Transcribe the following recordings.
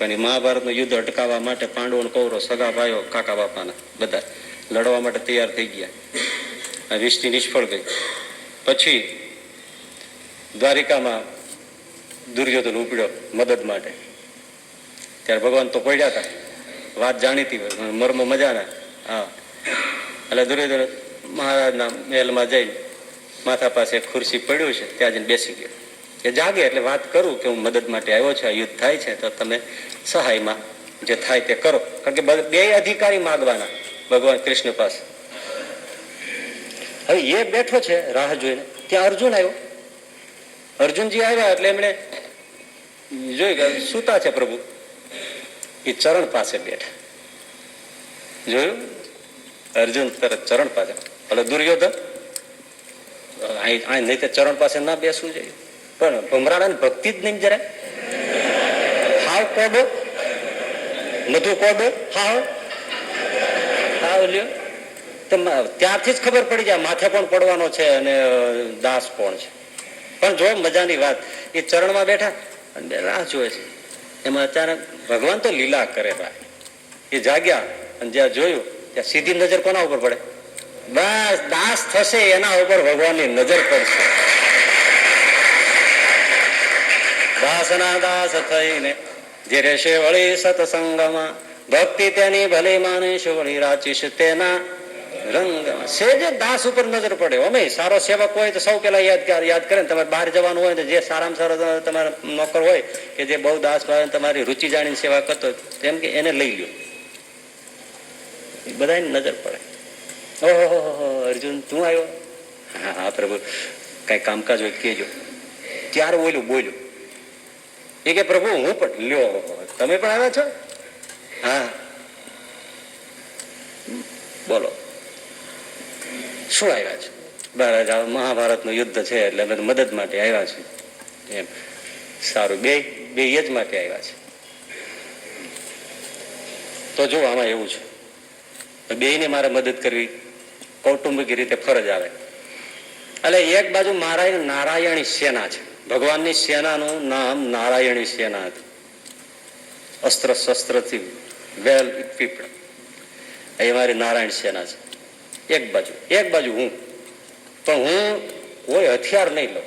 પણ મહાભારતનું યુદ્ધ અટકાવવા માટે પાંડવો કૌરવ સગા ભાઈઓ કાકા બાપાના બધા લડવા માટે તૈયાર થઈ ગયા. વિષ્ટિ નિષ્ફળ ગઈ. પછી દ્વારિકામાં દુર્યોધન ઉપડ્યો મદદ માટે. ત્યારે ભગવાન તો પડ્યા હતા, વાત જાણીતી મર્મ મજાના. હા, એટલે દુર્યોધન મહારાજના મહેલમાં જઈને માથા પાસે ખુરશી પડ્યું છે ત્યાં જઈને બેસી ગયો. એ જાગે એટલે વાત કરું કે હું મદદ માટે આવ્યો છું, આ યુદ્ધ થાય છે તો તમે સહાયમાં જે થાય તે કરો. કારણ કે બે અધિકારી માગવાના ભગવાન કૃષ્ણ પાસે. હવે એ બેઠો છે રાહ જોઈને, ત્યાં અર્જુન આવ્યો. અર્જુનજી આવ્યા એટલે એમણે જોયું કે સૂતા છે પ્રભુ. એ ચરણ પાસે બેઠા. જોયું, અર્જુન તરત ચરણ પાસે. એટલે દુર્યોધન નહીં તો ચરણ પાસે ના બેસવું જોઈએ, પણ ભમરાડાની ભક્તિ જ નહીં જરા. હાવ કોડો, મધુ કોડો, હાવ હાવ લ્યો. ત્યારથી જ ખબર પડી જાય માથે કોણ પડવાનો છે અને દાસ કોણ છે. પણ જો મજાની વાત, એ ચરણમાં બેઠા અને રાહ જોવે છે. એમાં અચાનક ભગવાન તો લીલા કરે ભાઈ. એ જાગ્યા અને જ્યાં જોયું ત્યાં સીધી નજર કોના ઉપર પડે? બસ દાસ થશે એના ઉપર ભગવાનની નજર પડશે. દાસના દાસ થઈને જે રહેશે વળી સત્સંગમાં, ભક્તિ તેની ભલે માનીશ વળી રાચીશ તેના રંગમાં. સેજે દાસ ઉપર નજર પડે. અમે સારો સેવક હોય તો સૌ પેલા યાદ કરે ને. તમારે બહાર જવાનું હોય તો જે સારામાં સારો તમારા નોકર હોય કે જે બહુ દાસ ભાવે તમારી રુચિ જાણીને સેવા કરતો તેમ કે એને લઈ લ્યો. બધાની નજર પડે. ઓહો અર્જુન તું આવ્યો? હા હા પ્રભુ, કઈ કામકાજ હોય કેજો. ત્યારે બોલ્યું એ કે પ્રભુ હું પણ લ્યો, તમે પણ આવ્યા છો? હા બોલો શું આવ્યા છો? મહારાજ મહાભારતનું યુદ્ધ છે એટલે મદદ માટે આવ્યા છે. એમ સારું, બે એ જ માટે આવ્યા છે. તો જો આમાં એવું છે, બેયને મારે મદદ કરવી કૌટુંબિક રીતે ફરજ આવે. એટલે એક બાજુ નારાયણી સેના છે. ભગવાનની સેનાનું નામ નારાયણી સેના હતું. અસ્ત્ર શસ્ત્રથી વેલ ઇક્વિપ્ડ એ મારી નારાયણ સેના છે. એક બાજુ હું, પણ હું કોઈ હથિયાર નહીં લઉં.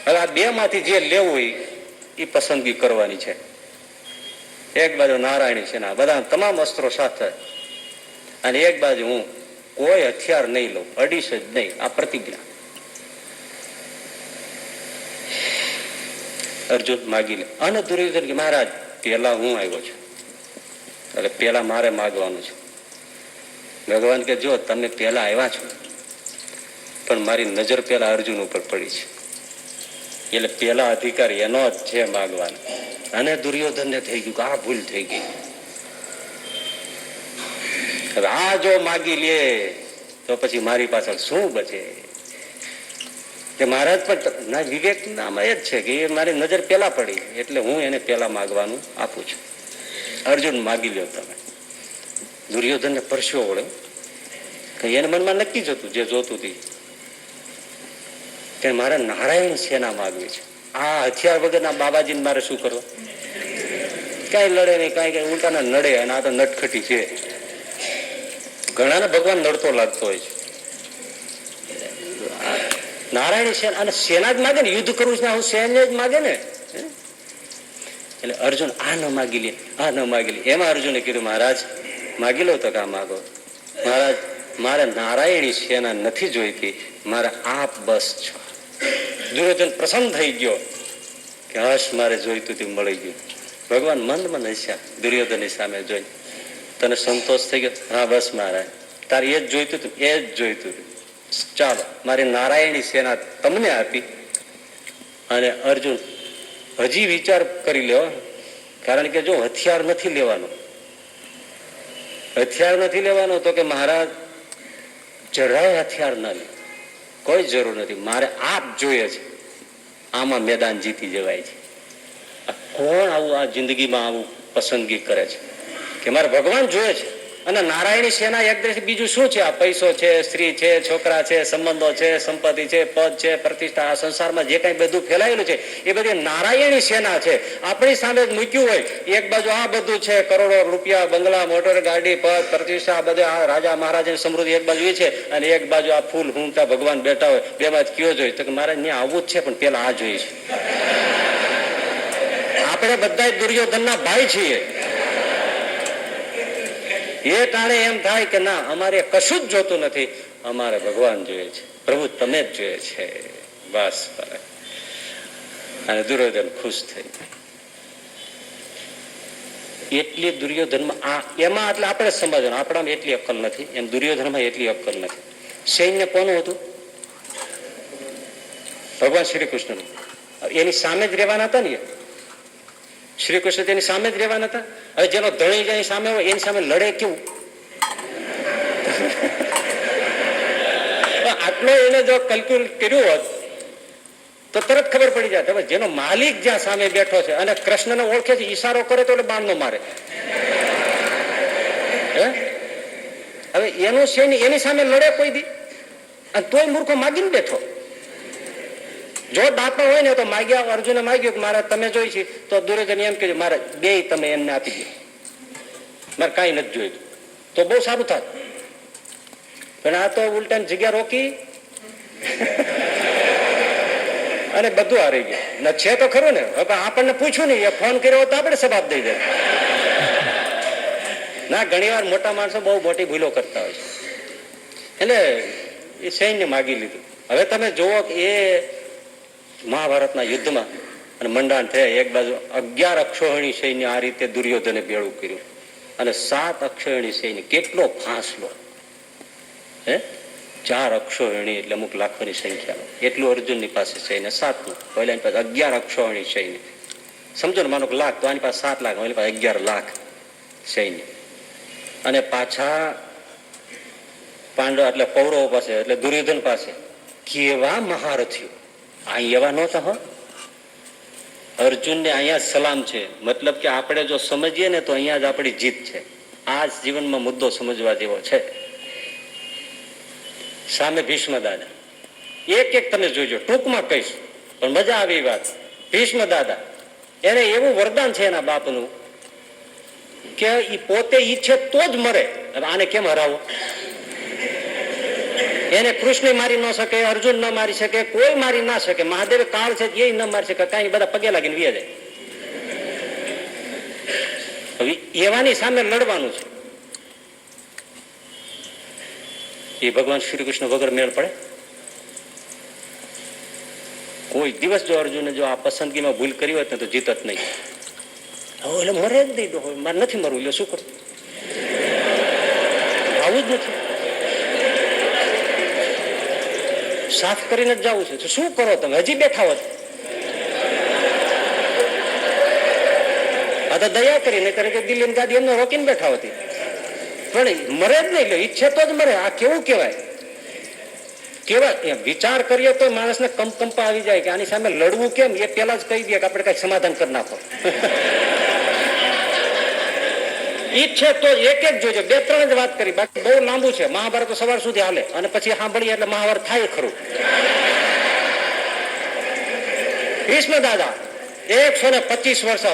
હવે આ બે માંથી જે લેવું એ પસંદગી કરવાની છે. એક બાજુ નારાયણી સેના બધા તમામ અસ્ત્રો સાથે, અને એક બાજુ હું કોઈ હથિયાર નહીં લઉં, અડીશ જ નહીં. આ પ્રતિજ્ઞા અર્જુન માગી લે. અને દુર્યોધન કે મહારાજ પેલા હું આવ્યો છું એટલે પેલા મારે માગવાનું છે. ભગવાન કે જો તમે પેલા આવ્યા છો પણ મારી નજર પેલા અર્જુન ઉપર પડી છે એટલે પેલા અધિકારી એનો જ છે માગવાનો. અને દુર્યોધન ને થઈ ગયું કે આ ભૂલ થઈ ગઈ. આ જો માગી લે તો પછી મારી પાછળ શું બચે? કે મહારાજ પણ ના વિવેક નામાં એ જ છે કે એ મારી નજર પેલા પડી એટલે હું એને પેલા માગવાનું આપું છું. અર્જુન માગી લ્યો તમે. દુર્યોધન ને પરસ્યો વળ્યો કે એને મનમાં નક્કી જ હતું જે જોતું હતું કે મારે નારાયણ સેના માગવી છે. આ હથિયાર વગરના બાબાજીને મારે શું કરવા? કઈ લડે નહીં, કઈ ઉલટાના નડે. અને આ તો નટખટી છે. ઘણાને ભગવાન નડતો લાગતો હોય છે. નારાયણ સેના અને સેના જ માગે ને, યુદ્ધ કરવું છે હું સૈન્ય જ માગે ને. એટલે અર્જુન આ ન માગી લે, આ ન માગી લે. એમાં અર્જુને કીધું મહારાજ માગી લો તો કા માગો. મહારાજ મારે નારાયણી સેના નથી જોઈતી, મારે આપ બસ છો. દુર્યોધન પ્રસન્ન થઈ ગયો કે હશ મારે જોઈતું તે મળી ગયું. ભગવાન મંદ હસ્યા દુર્યોધનની સામે જોઈ. તને સંતોષ થઈ ગયો? હા બસ મહારાજ તારે એ જ જોઈતું હતું, એ જ જોઈતું હતું. ચાલો મારી નારાયણી સેના તમને આપી. અને અર્જુન હજી વિચાર કરી લ્યો, કારણ કે જો હથિયાર નથી લેવાનો તો કે મહારાજ જરાય હથિયાર ના લે, કોઈ જરૂર નથી. મારે આપ જોઈએ છે, આમાં મેદાન જીતી જવાય છે. કોણ આવું આ જિંદગીમાં આવું પસંદગી કરે છે કે મારે ભગવાન જોઈએ છે? અને નારાયણી સેના એક દ્રષ્ટિ બીજું શું છે? આ પૈસો છે, સ્ત્રી છે, છોકરા છે, સંબંધો છે, સંપત્તિ છે, પદ છે, પ્રતિષ્ઠા, આ સંસારમાં જે કઈ બધું ફેલાયેલું છે એ બધી નારાયણી સેના છે. આપણી સામે જ મૂક્યું હોય, એક બાજુ આ બધું છે, કરોડો રૂપિયા, બંગલા, મોટર ગાડી, પદ, પ્રતિષ્ઠા, બધા રાજા મહારાજાની સમૃદ્ધિ એક બાજુ છે, અને એક બાજુ આ ફૂલ હુંમતા ભગવાન બેઠા હોય. બેમાં કયો જોઈએ તો કે મારે ત્યાં આવવું જ છે, પણ પેલા આ જોઈએ છે. આપણે બધા દુર્યોધનના ભાઈ છીએ. એ ટાણે એમ થાય કે ના, અમારે કશું જ જોતું નથી, અમારે ભગવાન જોઈએ છે, પ્રભુ તમે જ જોઈએ છે, બસ. અને દુર્યોધન ખુશ થઈ. એટલી દુર્યોધનમાં એમાં એટલે આપણે સમજવાનું, આપણામાં એટલી અક્કલ નથી, એમ દુર્યોધનમાં એટલી અક્કલ નથી. સૈન્ય કોનું હતું? ભગવાન શ્રી કૃષ્ણ. એની સામે જ રહેવાના હતા ને, શ્રી કૃષ્ણ તેની સામે જ રહેવાના હતા. હવે જેનો ધણી જેની સામે હોય એની સામે લડે કેવું? આટલો એને જો કેલ્ક્યુલેટ કર્યું હોત તો તરત ખબર પડી જાય. હવે જેનો માલિક જ્યાં સામે બેઠો છે અને કૃષ્ણને ઓળખે છે, ઈશારો કરે તો એટલે બાણ નો મારે. હવે એનું સૈન્ય એની સામે લડે કોઈ દી? અને તોય મૂર્ખો માગીને બેઠો. જો દાતા હોય ને તો માગ્યા, અર્જુને માગ્યું કે મારે તમે જોઈ છે, તો દુર્યોધન એમ કહ્યું મારે બે તમે એમને આપી દો, મારે કઈ નથી જોયું, તો બહુ સારું થાય. પણ આ તો ઉલટા જગ્યા રોકી અને બધું હારી ગયું. છે તો ખરું ને. હવે આપણને પૂછ્યું ને, ફોન કર્યો તો આપણે જવાબ દઈ દે. ના, ઘણી વાર મોટા માણસો બહુ મોટી ભૂલો કરતા હોય છે. એટલે એ સૈન્ય માગી લીધું. હવે તમે જુઓ કે એ મહાભારતના યુદ્ધમાં અને મંડાણ થયા, એક બાજુ 11 અક્ષોહિણી સૈન્ય આ રીતે દુર્યોધને ભેળું કર્યું, અને 7 અક્ષોહિણી સૈન્ય. કેટલો ફાંસલો! 4 અક્ષોહિણી એટલે અમુક લાખોની સંખ્યા. એટલું અર્જુનની પાસે સૈન્ય 7નું. પહેલા પાસે 11 અક્ષોહિણી સૈન્ય. સમજો ને, માનો લાખ, તો આની પાસે 7 લાખ, એની પાસે 11 લાખ સૈન્ય. અને પાછા પાંડવ એટલે કૌરવો પાસે, એટલે દુર્યોધન પાસે કેવા મહારથીઓ! અહીં એવા નહોતા. હો, અર્જુનને અહીંયા સલામ છે. મતલબ કે આપણે જો સમજીએ ને તો અહીંયા જ આપણી જીત છે. આ જ જીવનમાં મુદ્દો સમજવા જેવો છે. સામે ભીષ્મ દાદા, એક એક તમે જોજો, ટૂંકમાં કહીશ પણ મજા આવી વાત. ભીષ્મ દાદા, એને એવું વરદાન છે એના બાપનું કે એ પોતે ઈચ્છે તો જ મરે. આને કેમ હરાવો? એને કૃષ્ણ મારી ન શકે, અર્જુન ન મારી શકે, કોઈ મારી ના શકે. મહાદેવ કાળ છે એ ન મારી શકે, કઈ બધા પગે લાગીને વ્યા જાય. હવે એવાની સામે લડવાનું છે. એ ભગવાન શ્રી કૃષ્ણ વગર મેળ પડે? કોઈ દિવસ જો અર્જુને જો આ પસંદગીમાં ભૂલ કરી હોત ને તો જીતત નહીં. હવે એટલે મરે જ નહીં. મારે નથી મરવું, એટલે શું કરું? આવું જ નથી. સાફ કરીને જ જવું છે. શું કરો તમે? હજી બેઠા હોત. આ તો દયા કરી, નહીં કરે કે દિલ્હી ગાદી એમને રોકીને બેઠા હોતી. પણ મરે જ નહીં. ઈચ્છે તો જ મરે. આ કેવું કેવાય? કેવાય વિચાર કરીએ તો માણસને કંપકંપા આવી જાય કે આની સામે લડવું કેમ. એ પેલા જ કહી દે કે આપણે કઈ સમાધાન કરી નાખો. ઈચ્છે તો એક એક જોજો. 2-3 જ વાત કરી, બાકી બહુ લાંબુ છે. મહાભારત તો સવાર સુધી હાલે, અને પછી સાંભળીએ એટલે મહાભારત થાય ખરું. ભીષ્મ દાદા 125 વર્ષ,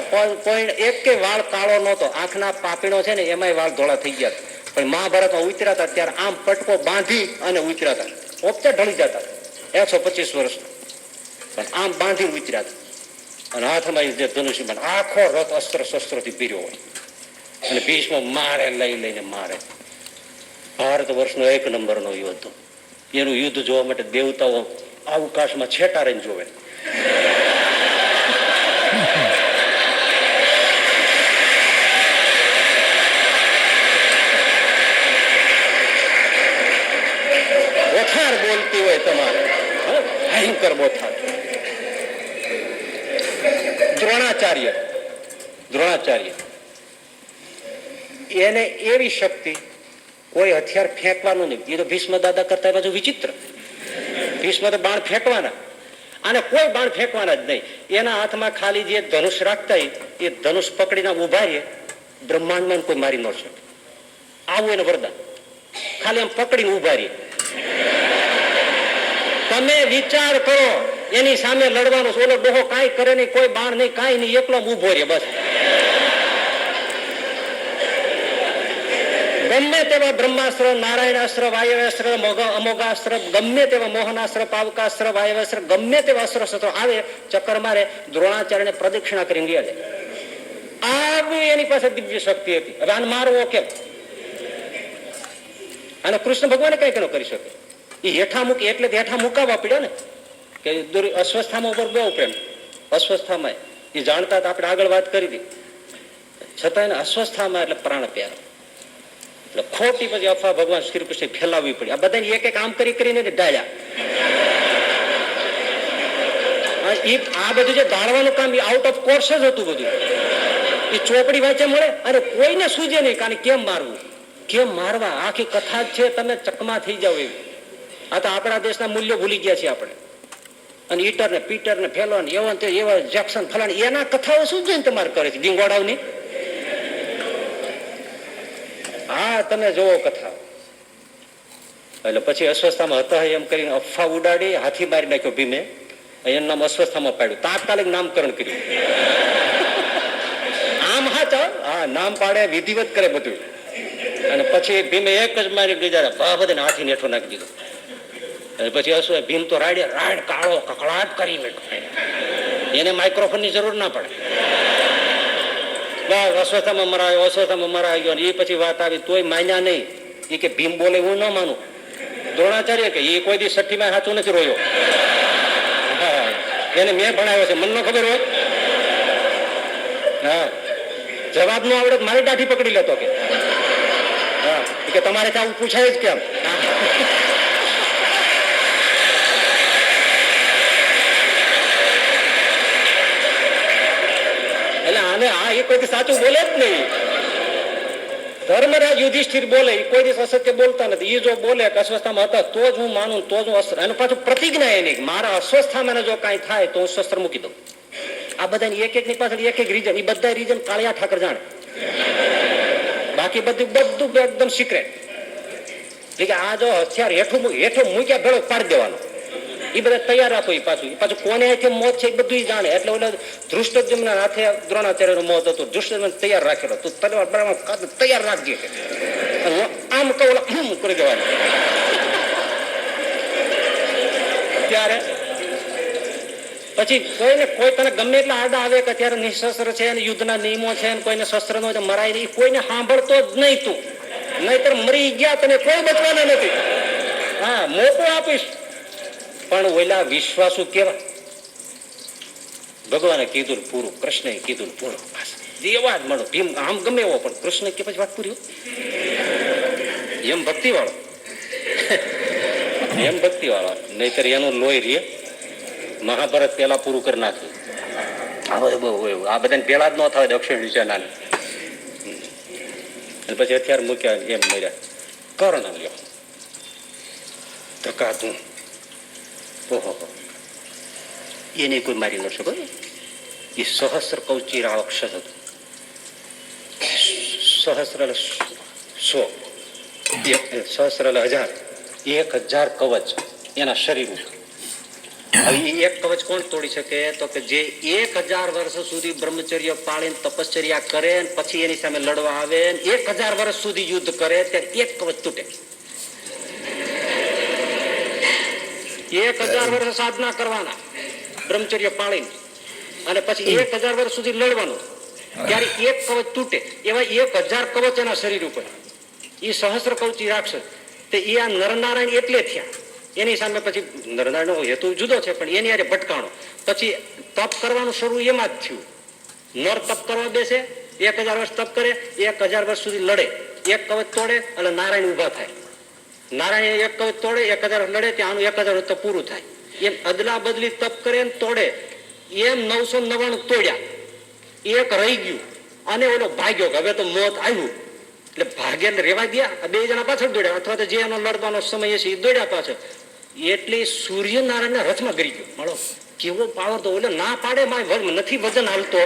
એક વાળ કાળો નહોતો. આંખના પાપીણો છે ને એમાંય વાળ ધોળા થઈ ગયા. પણ મહાભારતમાં ઉતર્યા હતા ત્યારે આમ પટકો બાંધી અને ઉતર્યા હતા. ઓપચે ઢળી જતા 125 વર્ષ, પણ આમ બાંધી ઉતર્યા હતા. અને હાથમાં જે ધનુષ્ય આખો રથ અસ્ત્ર શસ્ત્રોથી પીર્યો હોય. અને ભીષ્મ મારે લઈને મારે. ભારત વર્ષનો 1 નંબરનો યુદ્ધ. એનું યુદ્ધ જોવા માટે દેવતાઓ અવકાશમાં છેટા રહીને જોવે. બોથાર બોલતી હોય તમારે, ભયંકર બોથાર. દ્રોણાચાર્ય એને એવી શક્તિ, કોઈ હથિયાર ફેંકવાનું નહીં. એ તો ભીષ્મ દાદા કરતા બાજુ વિચિત્ર. ભીષ્મ તો બાણ ફેંકવાના, અને કોઈ બાણ ફેંકવાના જ નહીં. એના હાથમાં ખાલી જે ધનુષ રાખતા એ ધનુષ પકડીને ઉભા રહે. બ્રહ્માંડમાં કોઈ મારી ન શકે. આવું એને વરદાન. ખાલી આમ પકડીને ઉભા રહી. તમે વિચાર કરો, એની સામે લડવાનો ઓલો ડોહો કાંઈ કરે નહીં, કોઈ બાણ નહીં, કાંઈ નહીં, એકલો ઉભો રહે બસ. ગમે તેવા બ્રહ્માસ્ત્ર, નારાયણાસ્ત્ર, વાયવ્યાસ્ત્ર, અમોઘાસ્ત્ર, ગમે તેવા મોહનાસ્ત્ર, પાવકાસ્ત્ર, વાયવ્યાસ્ત્ર, ગમે તેવા અસ્ત્ર શસ્ત્રો આવે, ચક્કર મારે, દ્રોણાચાર્યને પ્રદક્ષિણા કરીને ગયા છે. આવી એની પાસે દિવ્ય શક્તિ હતી. હવે આને મારવો કેમ? અને કૃષ્ણ ભગવાને કઈ ન કરી શકે. એ હેઠા મૂકી એટલે હેઠા મુકાવવા પડ્યો ને, કે અસ્વસ્થામાં ઉપર બહુ પ્રેમ. અસ્વસ્થામાં એ જાણતા હતા, આપણે આગળ વાત કરી હતી, છતાં એને અસ્વસ્થામાં એટલે પ્રાણ પ્યારો. એટલે ખોટી પછી અફવા ભગવાન શ્રી કૃષ્ણ ફેલાવવી પડી. આ બધાને એક એક આમ કરીને ડાળ્યા. આ બધું જે ધારવાનું કામ આઉટ ઓફ કોર્સ જ હતું બધું. એ ચોપડી વાંચે મળે અને કોઈને સૂજે નહીં, કારણ કેમ મારવું, કેમ મારવા, આખી કથા જ છે. તમે ચકમા થઈ જાવ એવી. આ તો આપણા દેશના મૂલ્યો ભૂલી ગયા છીએ આપણે. અને ઈટર ને પીટર ને ફેલો ને એવા જેક્શન ફલાણ એના કથાઓ શું જોઈને તમારે કરે છે ડીંગોડાવની. હા, તમે જોવો કથા. એટલે પછી અસ્વસ્થામાં હતા એમ કરીને અફવા ઉડાડી, હાથી મારી નાખ્યો ભીમે. એનું નામ અસ્વસ્થામાં પાડ્યું, તાત્કાલિક નામકરણ કર્યું. આમ હા નામ પાડે, વિધિવત કરે બધું. અને પછી ભીમે એક જ મારી બીજા બધાને હાથી નેઠો નાખી દીધો. અને પછી અસુ ભીમ તો રાડ કાળો કકળાટ કરી બેઠો. એને માઇક્રોફોન ની જરૂર ના પડે. અસ્વસ્થામાં મરાયો, અસ્વસ્થામાં મરાયો. એ પછી વાત આવી તોય માન્યા નહીં. એ કે ભીમ બોલે હું ન માનું. દ્રોણાચાર્ય કે એ કોઈ દી 60 માં સાચું નથી રોયો. એને મેં ભણાવ્યો છે, મને ન ખબર હોય. હા, જવાબ નો આવડે મારી દાઢી પકડી લેતો કે હા, કે તમારે ત્યાં પૂછાય જ કેમ. એટલે આને એ કોઈ સાચું બોલે જ નહીં. ધર્મરાજ યુધિષ્ઠિર બોલે, કોઈ દિવસ અસત્ય બોલતા નથી. એ જો બોલે કે અસ્વસ્થામાં હતા તો જ હું માનું, તો જ હું અસ્ત્ર. એનું પાછું પ્રતિજ્ઞા એની, મારા અસ્વસ્થામાં જો કાંઈ થાય તો હું શસ્ત્ર મૂકી દઉં. આ બધાની એક એક ની પાછળ એક એક રીઝન. એ બધા રીઝન કાળિયા ઠાકર જાણે, બાકી બધું એકદમ સિક્રેટ. એટલે આ જો હથિયાર હેઠું મૂક્યા ભેળો પાડી દેવાનો. એ બધા તૈયાર રાખો. એ પાછું કોને હાથે મોત છે એ બધું જાણે. એટલે ઓલા ધૃષ્ટદ્યુમ્નના હાથે દ્રોણાચાર્યનું મોત હતું. ધૃષ્ટદ્યુમ્ન તૈયાર રાખેલો, તું તલવાર બરાબર તૈયાર રાખજે. આમ કહું કરી દેવાનું. ત્યારે પછી કોઈ તને ગમે એટલા આડા આવે કે અત્યારે નિશસ્ત્ર છે, યુદ્ધના નિયમો છે, કોઈને શસ્ત્ર નો મરાય નહીં, કોઈને સાંભળતો જ નહીં તું. નહીતર મરી ગયા, તને કોઈ બચવાના નથી. હા, મોકો આપીશ. પણ ઓલા વિશ્વાસુ કેવા, ભગવાને કીધું પૂરું, કૃષ્ણએ કીધું પૂરું. એવા જ મળો. ભીમ આમ ગમે એવો, પણ કૃષ્ણ કે પછી વાત પૂરી. એમ ભક્તિ વાળો, એમ ભક્તિ વાળો. નહીતર એનું લોહી રે. મહાભારત પેલા પૂરું કરી નાખ્યું. આ બધાને પેલા જ ન થાય દક્ષિણ દિશાના. પછી અત્યારે મૂક્યા એમ મર્યા. કર્ણ લ્યો ધકાતું. ઓહો, એને કોઈ મારી ન શકો. એ સહસ્ર કવચી રાક્ષસ હતું. સહસ્ર 100, સહસ્ર 1000, 1000 કવચ એના શરીર ઉપર. હવે એક કવચ કોણ તોડી શકે? તો કે જે 1000 વર્ષ સુધી બ્રહ્મચર્ય પાળીને તપશ્ચર્યા કરે, પછી એની સામે લડવા આવે, 1000 વર્ષ સુધી યુદ્ધ કરે, ત્યારે એક કવચ તૂટે. 1000 વર્ષ સાધના કરવાના બ્રહ્મચર્ય પાળીને, અને પછી 1000 વર્ષ સુધી લડવાનું, ત્યારે એક કવચ તૂટે. એવા 1000 કવચ એના શરીર ઉપર. એ સહસ્ર કવચી રાક્ષસ. તે એ આ નરનારાયણ એટલે થયા. એની સામે પછી નરનારાયણનો હેતુ જુદો છે, પણ એની હારે ભટકાણો. પછી તપ કરવાનું શરૂ એમાં જ થયું. નર તપ કરવા બેસે, 1000 વર્ષ તપ કરે, 1000 વર્ષ સુધી લડે, એક કવચ તોડે એટલે નારાયણ ઉભા થાય. નારાયણ એક કવચ તોડે, 1000 લડે, ત્યાં 1000 વર્ષ પૂરું થાય. એમ અદલા બદલી તપ કરે ને તોડે. એમ 999 તોડ્યા, એક રહી ગયું. અને ઓલો ભાગ્યો કે હવે તો મોત આવ્યું. એટલે ભાગ્ય રેવા ગયા, 2 જણા પાછળ દોડ્યા, અથવા તો જે એનો લડવાનો સમય છે એ દોડ્યા પાછળ. એટલે સૂર્યનારાયણ રથમાં ગરી ગયો. મળો કેવો પાવર તો! ઓલે ના પાડે, નથી વજન હાલતો.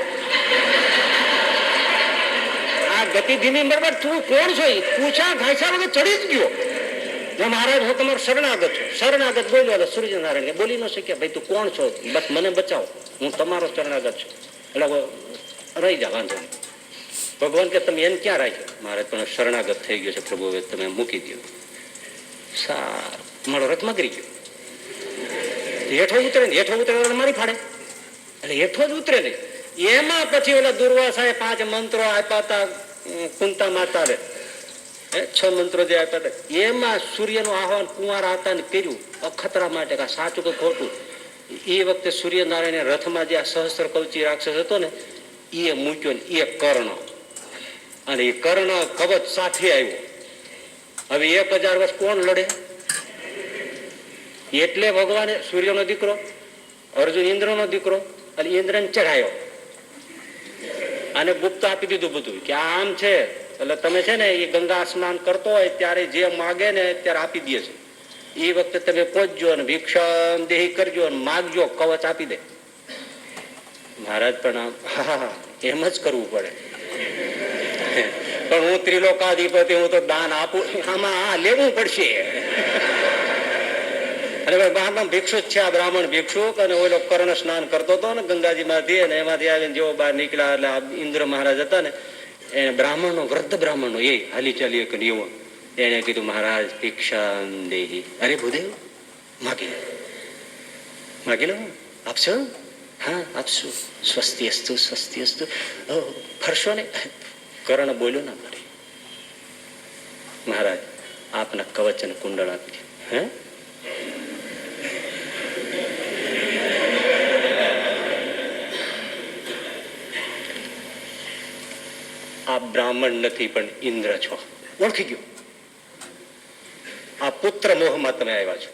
આ ગતિ ધીમી બરાબર, તું કોણ છો? પૂછા ઘાસા વગર ચડી જ ગયો. મહારાજ હું તમારો શરણાગત છું. શરણાગત બોલ્યો. સૂર્યનારાયણ બોલી ન શક્યા, ભાઈ તું કોણ છો? બસ મને બચાવો, હું તમારો શરણાગત છું. એટલે રહી જા, વાંધો નહીં. ભગવાન કે તમે એને ક્યાં રાખ્યો? મહારાજ પણ શરણાગત થઈ ગયો છે પ્રભુ, હવે તમે મૂકી દો. સારું, મારો રથમાં કરી ગયો. હેઠો ઉતરે ને, હેઠો ઉતરે મારી ફાડે, એટલે હેઠો જ ઉતરે નહીં. એમાં પછી ઓલા દુર્વાસાએ 5 મંત્રો આપ્યા હતા કુંતા માતાને, 6 મંત્રો જે આપ્યા હતા, એમાં સૂર્યનું આહવાન કુંવારા હતા ને કર્યું અખતરા માટે, સાચું કે ખોટું. એ વખતે સૂર્યનારાયણ રથમાં જે આ સહસ્ત્ર કવચી રાક્ષસ હતો ને, એ મૂક્યો ને એ કર્ણ, અને એ કર્ણ કવચ સાથે આવ્યો. હવે 1000 વર્ષ કોણ લડે? એટલે ભગવાને સૂર્યનો દીકરો, અર્જુન ઇન્દ્રનો દીકરો, અને ઇન્દ્રને ચઢાયો અને ગુપ્ત આપી દીધું બધું કે આમ છે. એટલે તમે છે ને એ ગંગા સ્નાન કરતો હોય ત્યારે જે માગે ને ત્યારે આપી દે છે. એ વખતે તમે પહોંચજો અને ભિક્ષમ દેહી કરજો અને માગજો, કવચ આપી દે. મહારાજ પણ હા એમ જ કરવું પડે, પણ હું ત્રિલોકાધિપતિ, હું તો દાન આપું, આમાં લેવું પડશે. અને ભાઈ ભિક્ષુ જ છે આ બ્રાહ્મણ ભિક્ષુક, અને ઓલો કર્ણ સ્નાન કરતો હતો ને ગંગાજી માંથી, અને એમાંથી આવીને જેવો બહાર નીકળ્યા એટલે ઇન્દ્ર મહારાજ હતા ને, એને બ્રાહ્મણનો વૃદ્ધ બ્રાહ્મણનો એ હાલી ચાલી એક એવો, એને કીધું મહારાજ ભિક્ષા દેહી. અરે ભૂદેવ માગી લો, માગી લો, આપશો? હા આપશું. સ્વસ્તિ અસ્તુ, સ્વસ્તિ અસ્તુ. ફરશો ને? કર્ણ બોલ્યો ના ફરે. મહારાજ આપના કવચ અને કુંડળ આપી દે. હે આ બ્રાહ્મણ નથી પણ ઇન્દ્ર છો, ઓળખી ગયો. આ પુત્ર મોહમાં તમે આવ્યા છો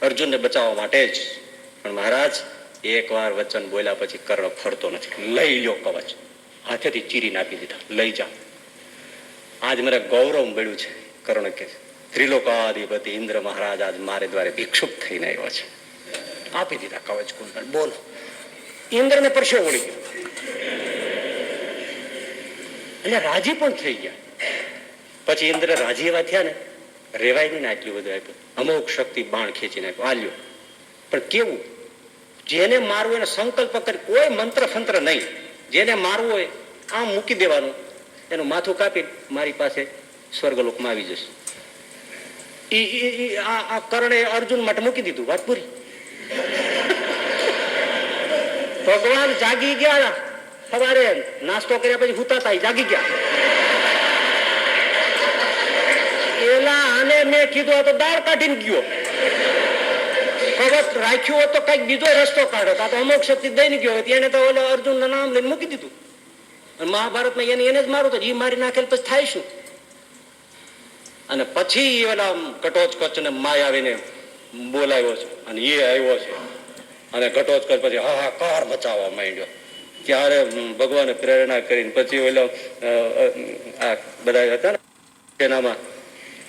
અર્જુનને બચાવવા માટે જ. પણ મહારાજ એકવાર વચન બોલ્યા પછી કર્ણ ફરતો નથી. લઈ લ્યો કવચ, હાથેથી ચીરીને આપી દીધા, લઈ જાઓ. આજ મને ગૌરવ મળ્યું છે. કર્ણ કે ત્રિલોકાધિપતિ ઇન્દ્ર મહારાજ આજ મારે દ્વારે ભિક્ષુક થઈને આવ્યો છે. આપી દીધા કવચ કુંડળ. બોલો, ઇન્દ્રને પરસેવો વળી ગયો, એટલે રાજી પણ થઈ ગયા. પછી ઇન્દ્ર રાજી એવા થયા ને, રેવાય નહીં ને આટલું બધું આપ્યું. અમુક શક્તિ બાણ ખેંચીને આપ્યું, આલ્યો. પણ કેવું? જેને મારવું એને સંકલ્પ કરી, કોઈ મંત્ર ફંત્ર નહીં. જેને મારવું હોય આમ મૂકી દેવાનું, એનું માથું કાપી મારી પાસે સ્વર્ગલોકમાં આવી જશે. આ કર્ણે અર્જુન માટે મૂકી દીધું, વાત પૂરી. ભગવાન જાગી ગયા. સવારે નાસ્તો કર્યા પછી હુતા જાગી ગયા. એલા આને મેં કીધું આ તો દાળ કાઢીને ગયો. કવચ રાખ્યું હોત તો કઈક બીજો રસ્તો કાઢો, આ તો અમુક શક્તિ દઈને ગયો. એને તો ઓલો અર્જુન ના નામ લઈને મૂકી દીધું. અને મહાભારતમાં એને જ મારું તો એ મારી નાખેલ પછી થાય શું? અને પછી ઓલા ઘટોત્કચ ને માયાવીને બોલાવ્યો છે, અને એ આવ્યો છે, અને ઘટોત્કચ પછી હાહાકાર મચાવવા માંડ્યો. ત્યારે ભગવાને પ્રેરણા કરીને પછી ઓલો આ બધા હતા ને તેનામાં,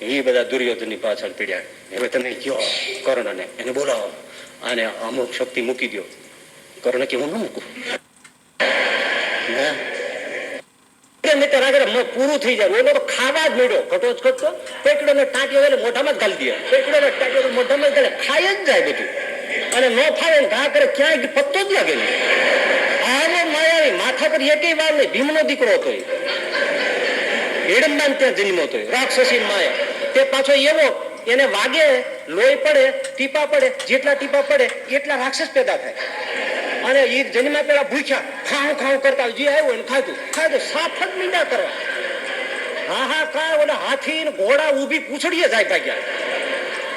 એ બધા દુર્યોધનની પાછળ પીડ્યા. હવે તમે કયો કર્ણને, એને બોલાવો અને અમુક શક્તિ મૂકી દો. કર્ણ કે હું ન મૂકું, પૂરું થઈ જાય. ઓલો તો ખાવા જ મળ્યો. ઘટોત્કચ તો પેકડો ને ટાંટ્યો એટલે મોઢામાં જ ગાલી દે. પેકડો ને ટાંટ્યો મોઢામાં જ ગાલે, ખાઈ જ જાય બધું. અને ન ફાવે ને ઘા કરે, ક્યાંય પત્તો જ લાગે નહીં. આવો માયાવી માથા પર એકેય વાર નહીં. ભીમનો દીકરો હતો, હિડમ્બા ત્યાં જન્મ્યો હતો, રાક્ષસી માયા. તે પાછો એવો, એને વાગે, લોહી પડે, ટીપા પડે, જેટલા ટીપા પડે એટલા રાક્ષસ પેદા થાય. અને એ જન્મ્યા પેલા ભૂખ્યા ખાઉં ખાઉં કરતા, જે આવ્યું એને ખાધું સાફ જ મીંડા કરવા. હા કાંઈ ઓલા હાથી ઘોડા ઉભી પૂછડીએ જાય ભાગ્યા,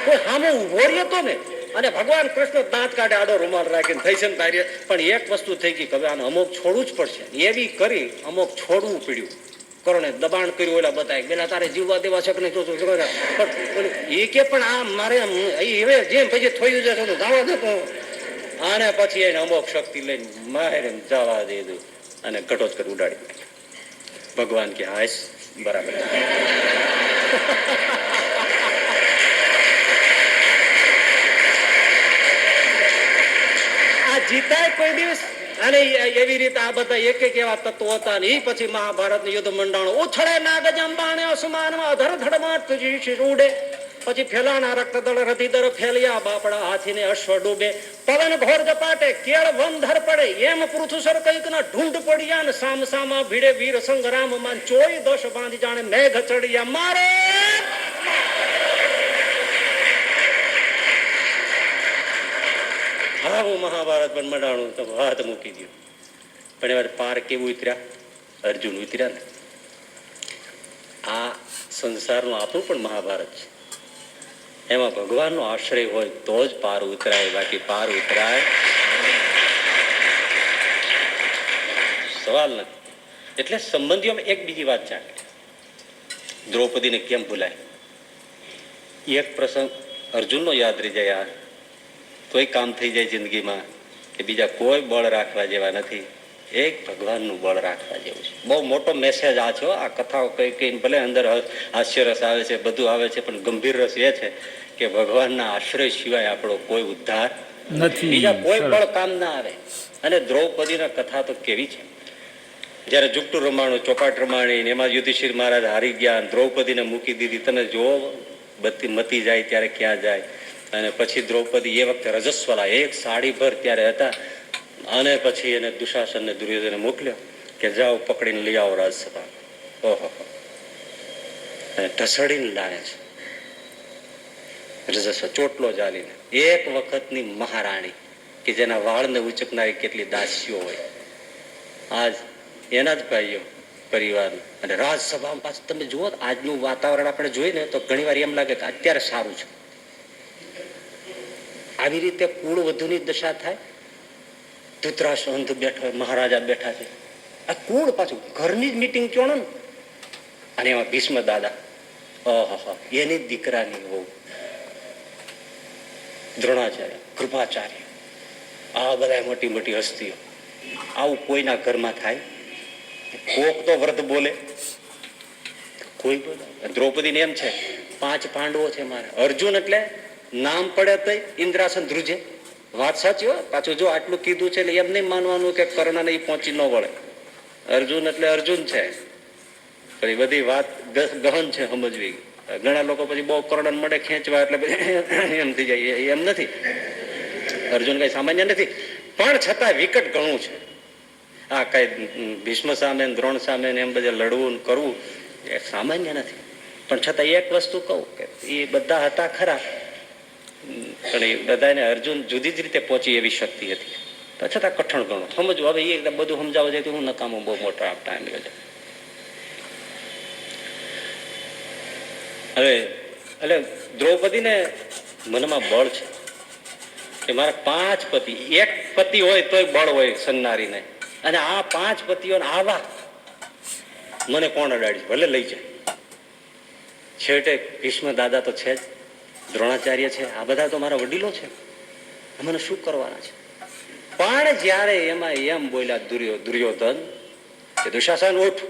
કોઈ સામે ઉભો રહ્યો હતો ને. અને ભગવાન કૃષ્ણ દાંત કાઢે, આડો રૂમાલ રાખીને થઈ છે ને તારી. પણ એક વસ્તુ થઈ ગઈ, હવે આને અમુક છોડવું જ પડશે. એવી કરી અમુક છોડવું પડ્યું. કર્ણે દબાણ કર્યું. ઓલા બતાય પેલા તારે જીવવા દેવા છે કે નહીં, એ કે પણ આ મારે હવે જેમ પછી થયું છે જવા દે. અને પછી એને અમુક શક્તિ લઈને મારે જવા દીધું અને ઘટોત્કચ ઉડાડી. ભગવાન કે હાશ બરાબર. આ જીતાય કોઈ દિવસ અને એવી રીતે આ બધા એક એક એવા તત્વો હતા ને એ પછી મહાભારતનું યુદ્ધ મંડાણું. ઉછળે નાગ જંબાણે અસમાનમાં અધર ધડમાં તુજી ઉડે. પછી ફેલાના રક્તદળ રતિદર ફેલિયા બાપડા હાથીને અશ્વ ડૂબે. પવન ઘોર જપાટે કેળ વન ધર પડે એમ પૃથુસર કઈક ના ઢૂંઢ પડ્યા ને સામ સામા ભીડે વીર સંગ્રામ માં ચોઈ દોષ બાંધી જાણે મેઘ ચડિયા મારે. આવું મહાભારત પણ મંડાણું તો વાત મૂકી દઉં. પણ એમાં પાર કેવું ઉતર્યા? અર્જુન ઉતર્યા ને. આ સંસારનું આપણું પણ મહાભારત છે. એમાં ભગવાનનો આશ્રય હોય તો જ પાર ઉતરાય, બાકી પાર ઉતરાય સવાલ નથી. એટલે સંબંધીઓમાં એક બીજી વાત ચાલે. દ્રૌપદીને કેમ ભૂલાય? એક પ્રસંગ અર્જુનનો યાદ રહી જાય. તોય કામ થઈ જાય જિંદગીમાં કે બીજા કોઈ બળ રાખવા જેવા નથી, એક ભગવાનનું બળ રાખવા જેવું છે. બહુ મોટો મેસેજ આ છે. આ કથાઓ કઈ કઈ ભલે અંદર હાસ્ય રસ આવે છે, બધું આવે છે, પણ ગંભીર રસ એ છે કે ભગવાનના આશ્રય સિવાય આપણો કોઈ ઉદ્ધાર નથી, બીજા કોઈ બળ કામ ના આવે. અને દ્રૌપદીના કથા તો કેવી છે. જયારે જુગટું રમાણું, ચોપાટ રમાણી, એમાં યુધિષ્ઠિર મહારાજ હારી ગયા, દ્રૌપદીને મૂકી દીધી. તમે જો બત્તી મતી જાય ત્યારે ક્યાં જાય. અને પછી દ્રૌપદી એ વખતે રજસ્વલા એક સાડી ભર ત્યારે હતા. અને પછી એને દુશાસનને દુર્યોધને મોકલ્યો કે જાઓ પકડીને લઈ આવો રાજસભા. ઓહો, ઢસડીને લાવે છે રજસ્વ, ચોટલો ચાલીને. એક વખતની મહારાણી કે જેના વાળને ઉચકનારી કેટલી દાસીઓ હોય, આજ એના જ ભાઈઓ પરિવાર. અને રાજસભામાં પાછું તમે જુઓ આજનું વાતાવરણ આપણે જોઈને તો ઘણી વાર એમ લાગે કે અત્યારે સારું છે. આવી રીતે કુળ વધુની દશા થાય. ધૃતરાષ્ટ્ર અંધ બેઠો, મહારાજા બેઠા છે. આ કુળ પાછું ઘરની જ મીટિંગ ચોણો ને. અને એમાં ભીષ્મ દાદા, ઓહો, એની દીકરાની વહુ દ્રોણાચાર્ય, કૃપાચાર્ય, આ બધા મોટી મોટી હસ્તીઓ. આવું કોઈના ઘરમાં થાય? કોક તો વ્રત બોલે, કોઈ બોલે. દ્રૌપદીને એમ છે 5 પાંડવો છે મારે. અર્જુન એટલે નામ પડે તો ઇન્દ્રાસન ધ્રુજે. વાત સાચી હોય. પાછું જો આટલું કીધું છે એટલે એમ નહીં માનવાનું કે કર્ણને એ પહોંચી ન વળે. અર્જુન એટલે અર્જુન છે. પણ એ બધી વાત ગહન છે, સમજવી. ઘણા લોકો પછી બહુ કર્ણન મળે ખેંચવા એટલે એમ થઈ જાય. એમ નથી. અર્જુન કઈ સામાન્ય નથી, પણ છતાં વિકટ ઘણું છે. આ કઈ ભીષ્મ સામે, દ્રોણ સામે એમ બધા લડવું કરવું એ સામાન્ય નથી. પણ છતાં એક વસ્તુ કહું કે એ બધા હતા ખરા, પણ એ બધાને અર્જુન જુદી જ રીતે પહોંચી એવી શક્તિ હતી. છતાં કઠણ ઘણું સમજવું. હવે એ બધું સમજાવવા જાય તો હું નકામો બહુ મોટો ટાઈમ લે. હવે એટલે દ્રૌપદીને મનમાં બળ છે કે મારા 5 પતિ, એક પતિ હોય તોય બળ હોય સંનારીને. અને આ 5 પતિઓને આવા મને કોણ અડાડી, ભલે લઈ જાય. છેવટે ભીષ્મ દાદા તો છે જ, દ્રોણાચાર્ય છે, આ બધા તો મારા વડીલો છે, મને શું કરવાના છે. પણ જયારે એમાં એમ બોલ્યા દુર્યોધન કે દુશાસન ઉઠ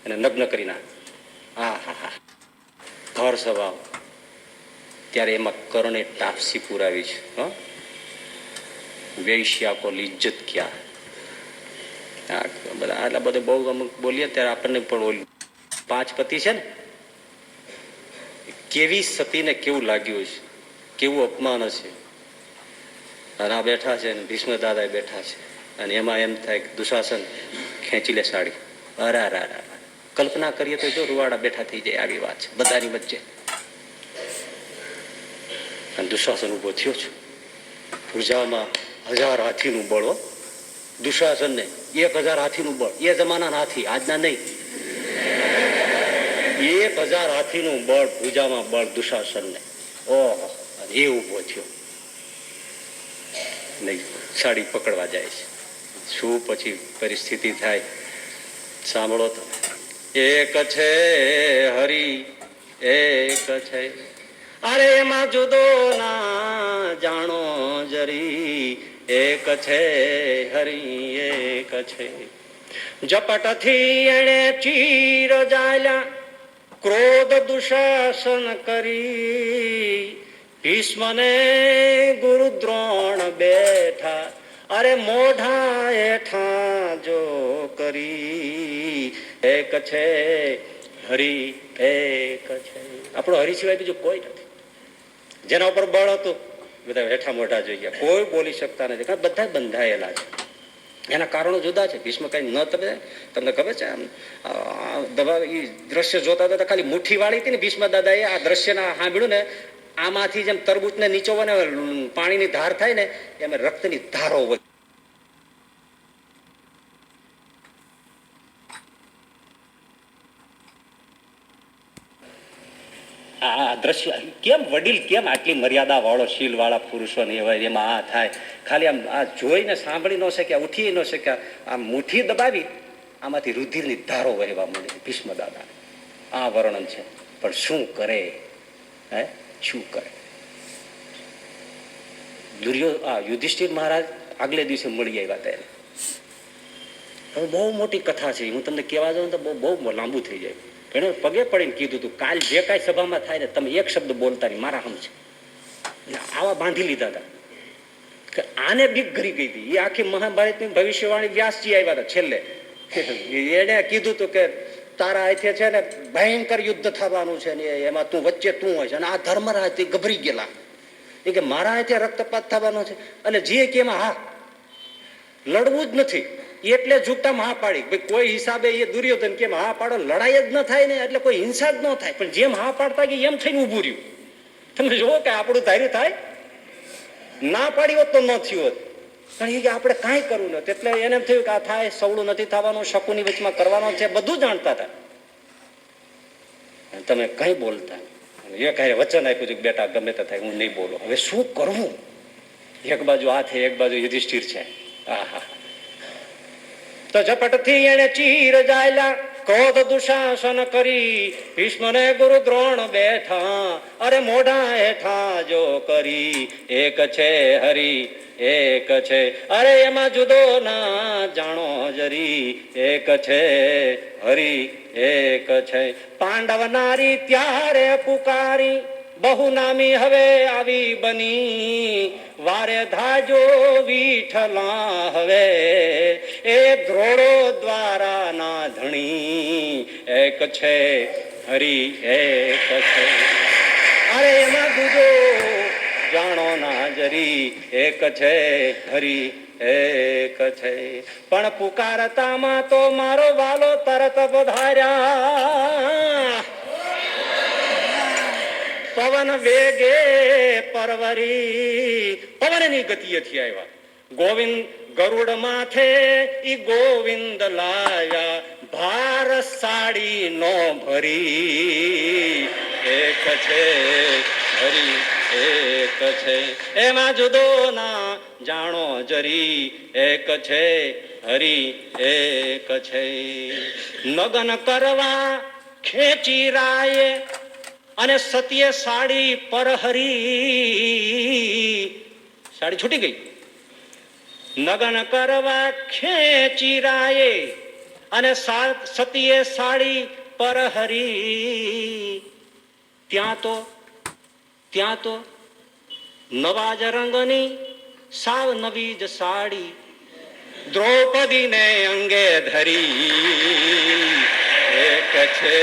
અને નગ્ન કરી નાખ. હા હા હા, ઘર સ્વભાવ. ત્યારે એમાં કર્ણે તાપસી પુરાવી છે. વેશ્યા કો ઇજ્જત ક્યાં. બધા આટલા બધા બહુ અમુક બોલીએ ત્યારે આપણને પણ ઓલું 5 પતિ છે ને, કેવી સતીને કેવું લાગ્યું છે, કેવું અપમાન હશે. અને આ બેઠા છે ને ભીષ્મ દાદા બેઠા છે, અને એમાં એમ થાય કે દુશાસન ખેંચી લે સાડી. અરા કલ્પના કરીએ તો જો રૂવાડા બેઠા થઈ જાય. આવી વાત છે બધાની વચ્ચે. અને દુશાસન ઉભો થયો છે. પૂજામાં 1000 હાથીનું બળ. દુશાસનને 1000 હાથીનું બળ. એ જમાનાના હાથી, આજના નહીં. 1000 હાથીનું બળ, પૂજામાં બળ દુશાસનને. ઓહો, એ ઉભો થયો નહીં, સાડી પકડવા જાય છે. શું પછી પરિસ્થિતિ થાય સાંભળો તો. એક છે હરી, એક છે. અરે એમાં જુદો ના જાણો જરી. એક છે હરી, એક છે. ઝપટથી એણે ચીર જાલ્યા, ક્રોધ દુશાસન કરી. ભીષ્મને ગુરુ દ્રોણ બેઠા, અરે મોઢા હેઠા જો કરી એક છે હરિ એક છે. આપણો હરિ સિવાય બીજું કોઈ નથી. જેના ઉપર બળ હતું બધા હેઠા મોઢા જોઈ ગયા, કોઈ બોલી શકતા નથી, કારણ બધા બંધાયેલા છે. એના કારણો જુદા છે. ભીષ્મ કઈ ન તમે તમને ખબર છે, આમ દવા એ દ્રશ્ય જોતા હતા ખાલી મુઠ્ઠી વાળી હતી ને ભીષ્મ દાદા એ આ દ્રશ્યના સાંભળ્યું ને, આમાંથી જેમ તરબૂચ ને નીચો ને પાણીની ધાર થાય ને એમ રક્તની ધારો વહી. આ દ્રશ્ય કેમ વડીલ કેમ આટલી મર્યાદા વાળો શીલ વાળા પુરુષો ને એવા એમાં આ થાય. ખાલી આમ આ જોઈને સાંભળી ન શક્યા, ઉઠી ન શક્યા, આ મુઠ્ઠી દબાવી આમાંથી રુધિરની ધારો વહેવા માંડી. ભીષ્મ દાદા આ વર્ણન છે. પણ શું કરે, હે શું કરે? યુધિષ્ઠિર મહારાજ આગલે દિવસે મળી આવ્યા હતા. હવે બહુ મોટી કથા છે, હું તમને કહેવા જાઉં તો બહુ લાંબુ થઈ જાય. એને પગે પડીને કીધું તું કાલ જે કાંઈ સભામાં થાય ને તમે એક શબ્દ બોલતા નહીં, મારા હમ છે. આવા બાંધી લીધા હતા કે આને બીક ઘરી ગઈ હતી. એ આખી મહાભારતની ભવિષ્યવાણી વ્યાસજી આવ્યા હતા છેલ્લે. એને કીધું તું કે તારા અહીંથી છે ને ભયંકર યુદ્ધ થવાનું છે ને એમાં તું વચ્ચે તું હોય છે. અને આ ધર્મરાજ ગભરી ગયેલા એ કે મારા અહીંથી રક્તપાત થવાનો છે. અને જે કે એમાં હા લડવું જ નથી એટલે ઝૂકતા હા પાડી. ભાઈ કોઈ હિસાબે એ દુર્યોધન કેમ હા પાડો, લડાઈ જ ન થાય ને એટલે કોઈ હિંસા જ ન થાય. પણ જેમ હા પાડતા કે એમ થઈને ઉભું રહ્યું. તમે જુઓ કે આપણું ધાર્યું થાય, ના પાડી હોત તો ન થયું હોત. પણ એ કે આપણે કાંઈ કરવું નથી. એટલે એને એમ થયું કે આ થાય સવળું નથી થવાનું, શકુની વચમાં કરવાનો છે, બધું જાણતા હતા. તમે કઈ બોલતા એ કઈ વચન આપ્યું છે કે બેટા ગમે તે થાય હું નહીં બોલો. હવે શું કરવું? એક બાજુ આ છે, એક બાજુ યુધિષ્ઠિર છે. આહા, તો ઝપટથી એને ચીર જાયલા ક્રોધ દુશાસન કરી ભીષ્મને ગુરુ દ્રોણ બેઠા. અરે મોઢા હેઠા જો કરી એક છે હરી એક છે. અરે એમાં જુદો ના જાણો જરી એક છે હરી એક છે. પાંડવ નારી ત્યારે પુકારી બહુ નામી હવે આવી બની. વારે ધાજો વિઠલા હવે એ દ્રોડો દ્વારા ના ધણી એક છે હરી એક છે. અરે એમાં દૂજો જાણો ના જરી એક છે હરી એક છે. પણ પુકારતામાં તો મારો વાલો તરત પધાર્યા. પવન વેગે પરવરી પવનની ગતિએથી આવ્યા. ગોવિંદ ગરુડ માથે ઈ ગોવિંદ લાવ્યા. ભાર સાડી નો ભરી એક છે હરી એક છે. એમાં જુદો ના જાણો જરી એક છે હરી એક છે. નગન કરવા ખેંચી રાયે અને સત્ય સાડી પર હરી. સાડી છૂટી ગઈ. નગન કરવા ખેંચી રાયે અને સતીએ સાડી પર હરી. ત્યાં તો નવા જ રંગની સાવ નવી જ સાડી દ્રૌપદીને અંગે ધરી એક છે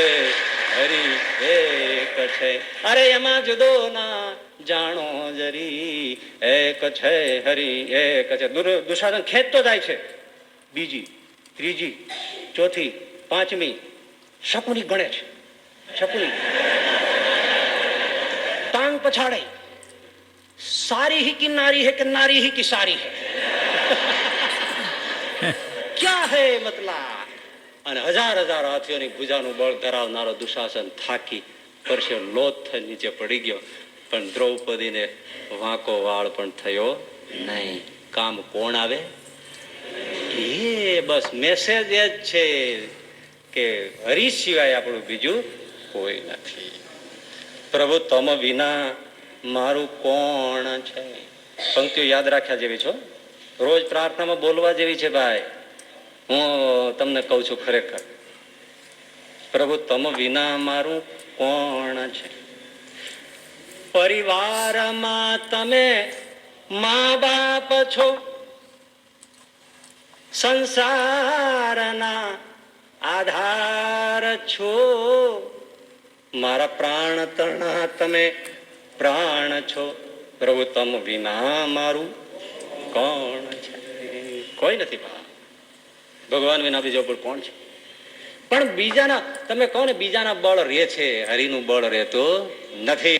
હરી એક છે. અરે એમાં જુદો ના જાણો જરી એક છે હરી એક છે. દુશાસન ખેંચતો જાય છે. બીજી, ત્રીજી, ચોથી, પાંચમી શકુની ગણે છે. શકુની टांग पछाड़े. सारी ही की नारी है कि नारी ही की सारी है क्या है मतलब. અને હજાર હજાર હાથીઓની ભુજાનું બળ ધરાવનારો દુશાસન થાકી પરસે લોથ થઈ નીચે પડી ગયો. પણ દ્રૌપદીને વાંકો વાળ પણ થયો નહીં. કામ કોણ આવે? એ બસ મેસેજ એ જ છે કે હરી સિવાય આપણું બીજું કોઈ નથી. પ્રભુ તમ વિના મારું કોણ છે. પંક્તિઓ યાદ રાખ્યા જેવી છો, રોજ પ્રાર્થનામાં બોલવા જેવી છે ભાઈ. હું તમને કહું છું ખરેખર, પ્રભુ તમ વિના મારું કોણ છે. પરિવારમાં તમે મા બાપ છો, સંસારના આધાર છો, મારા પ્રાણ તણા તમે પ્રાણ છો, પ્રભુ તમ વિના મારું કોણ છે? કોઈ નથી. ભગવાન વિના બીજો પણ કોણ છે? પણ બીજાના, તમે કહો ને બીજાના બળ રહે છે, હરિનું બળ રહેતું નથી.